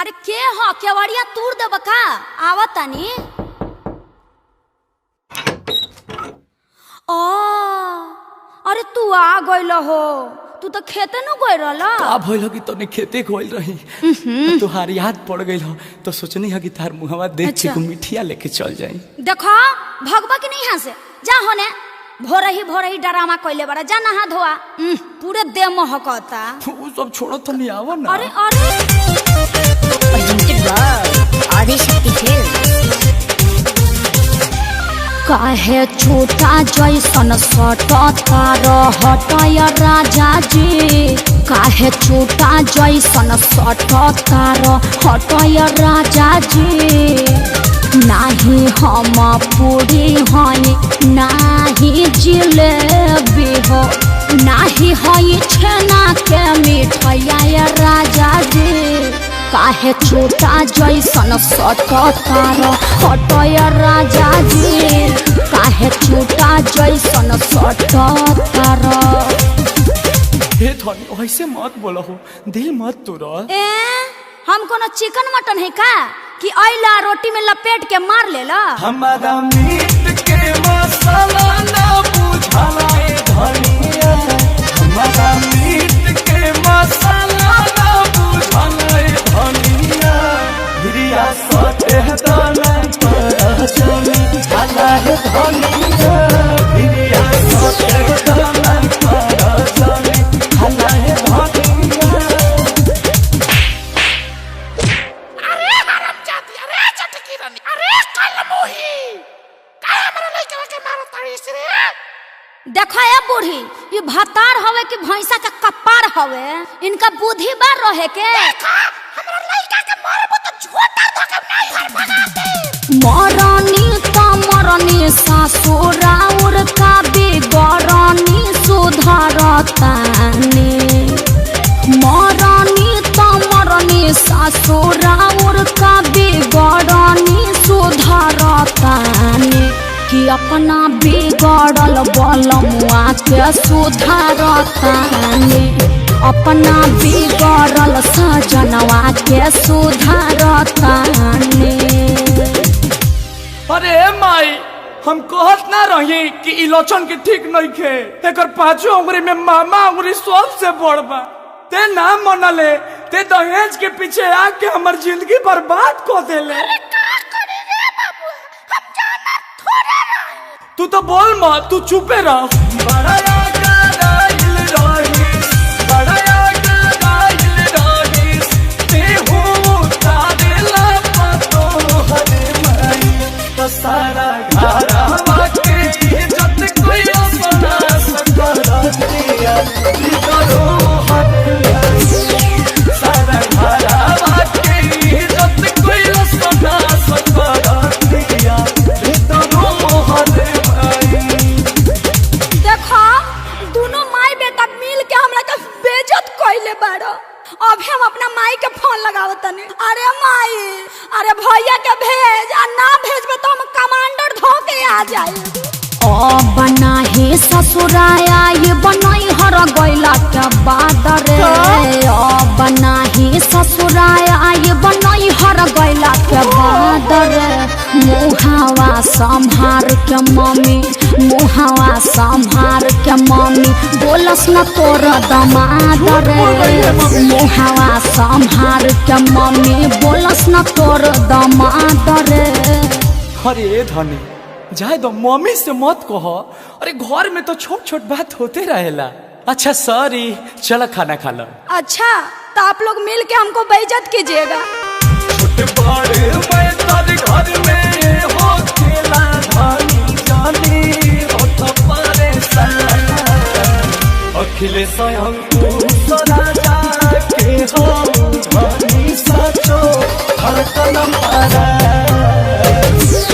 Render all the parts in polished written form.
अरे के हो केवड़िया तूर दे बका आवत तानी। ओ अरे तू आ गइल हो, तू तो खेते न गइल रहला। का भइल कि तने खेते गइल रही तुहार याद पड़ गइल हो तो सोचनी है कि तार मुहवा देख के को मिठिया लेके चल जाई। देखो भगवा की नहीं यहाँ से जा होने, भोरही डरामा कइले बड़ा, जा नहा धोआ, पूरे देह महकता। वो सब छोड़ो तो नहीं आवा ना। अरे अरे आदिशक्ति फिल्म काहे छोटा जैसन सटता रहतय राजा जी, काहे छोटा जैसन सटता रहतय राजा जी। नाही हम पूरी हई नाही जिलेबी हो, नाही हई छेना के मिठाइया राजा जी। काहे छोटा जैसन सटता रहतय राजा जी, काहे छोटा जैसन सटता रह। हे धनी ऐसे मत बोलो हो, दिल मत तोड़ा। ए हम कोनो चिकन मटन है का कि आइला रोटी में लपेट के मार लेला। हमारा मीट के मसाला ना बुझाला ए धनिया, हमारा मीट के मसाला ना बुझाला ए धनिया। हिरिया सटे दाना पर चली आला है धनिया, हिरिया सटे दाना पर चली आला है धनिया। अरे हरामजादी, अरे चटकी रानी, अरे कलमोही काहे हमरा लइका के मारत ताड़ी से रे। देखा ए बूढ़ी, ये भतार हवे कि भैंसा का कपार हवे, इनका बुद्धि बार रहे के। देखा हमरा लइका के मारबो तो झोटा धके नहीं हर भगा दे। मरनी त मरनी ससुराउर का बिगरनी सुधरतानी, मरनी त मरनी ससुराउर का बिगरनी सुधरतानी। कि अपना बिगड़ल बलमुआ के सुधारतानी, अपना बिगड़ल सजनवा के सुधारतानी। अरे माई हम कहत ना रही कि इलोचन के ठीक नहीं खे, एकर पांचों उंगली में मामा उंगली सबसे बड़ बा। ते ना मनले, ते दहेज के पीछे आके हमर जिंदगी बर्बाद कर देले। अरे का करे रे बाबू, हम जाना थोड़ा रही। तू तो बोल मत, तू चुपे रह। बड़ा आगाइल रहीस, बड़ा आगाइल रहीस, ते हो तारेला पतो हरे माई। तो सारा घरवा के इज्जत कोई अपना सकल दिया, करो हरे माई। सारा घरवा के इज्जत कोई अपना सकल दिया, करो हरे माई। देखो दोनों माई बेटा मिल के हमरा के बेइज्जत कइले बाड़ो। अभी हम अपना माई के फोन लगावत तनी। अरे माई, अरे भैया के भेज, आ ना भेजबे तो हम कमांडर धो के आ जाए। ओ बना हे ससुराया ये बनई हर गइला के बाद रे। ओ बना हे ससुराया ये बनई हर गइला के बाद रे। मुहावा संभार के मम्मी, मुहावा संभार के मम्मी, बोलस न तोर दमाद रे। मुहावा संभार के मम्मी, बोलस न तोर दमाद रे। अरे धनी जाए दो, मम्मी से मत कहो। अरे घर में तो छोट छोट बात होते रहेला। अच्छा सॉरी, चलो खाना खा लो। अच्छा तो आप लोग मिल के हमको बेइज्जत कीजिएगा। छोटे बड़े मैं तारे घर में हो खेला धनी जानी हो तो परेशान। अखिले स्वयं तू सदा जाके हो धनी सचो हर कदम पारा।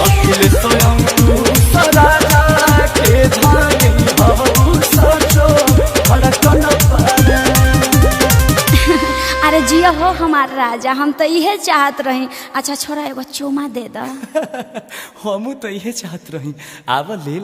अखिले स्वयं तू सदा जाके धनी हो सचो हर कदम पारा। अरे जिया हो हमार राजा, हम तो इहे चाहत रही। अच्छा छोरा एगो चुमा दे दा। हम तो यही चाहत रही, आवा ले।